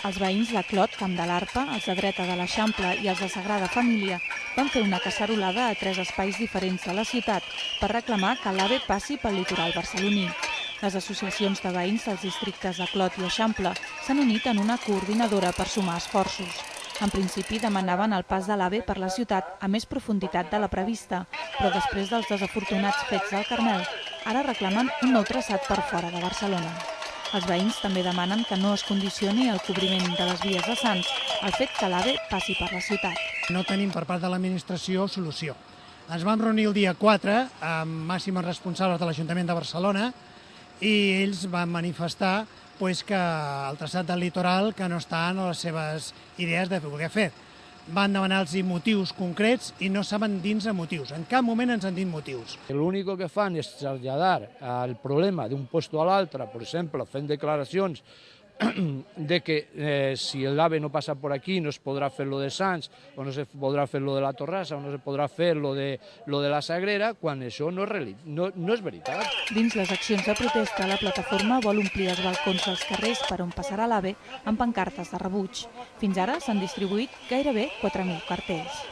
Els veïns de Clot, Camp de l'Arpa, els de Dreta de l'Eixample i els de Sagrada Família van fer una cacerolada a 3 espais diferents de la ciutat per reclamar que l'AVE passi pel litoral barceloní. Les associacions de veïns dels districtes de Clot i Eixample s'han unit en una coordinadora per sumar esforços. En principi demanaven el pas de l'AVE per la ciutat a més profunditat de la prevista, però després dels desafortunats fets del Carmel, ara reclamen un nou traçat per fora de Barcelona. Els veïns també demanen que no es condicioni el cobriment de les vies de Sants al fet que l'AVE passi per la ciutat. No tenim per part de l'administració solució. Ens vam reunir el dia 4 amb màxims responsables de l'Ajuntament de Barcelona i ells van manifestar que el traçat del litoral que no està en les seves idees de poder fer. Van demanar-los motius concrets i no saben dir-nos motius. En cap moment ens han dit motius. L'únic que fan és traslladar el problema d'un lloc a l'altre, per exemple, fent declaracions de que si l'AVE no passa per aquí no es podrà fer lo de Sants, o no se podrà fer lo de la Torrassa, o no se podrà fer lo de la Sagrera, quan això no és veritat. Dins les accions de protesta, la plataforma vol omplir els balcons dels carrers per on passarà l'AVE amb pancartes de rebuig. Fins ara s'han distribuït gairebé 4.000 cartells.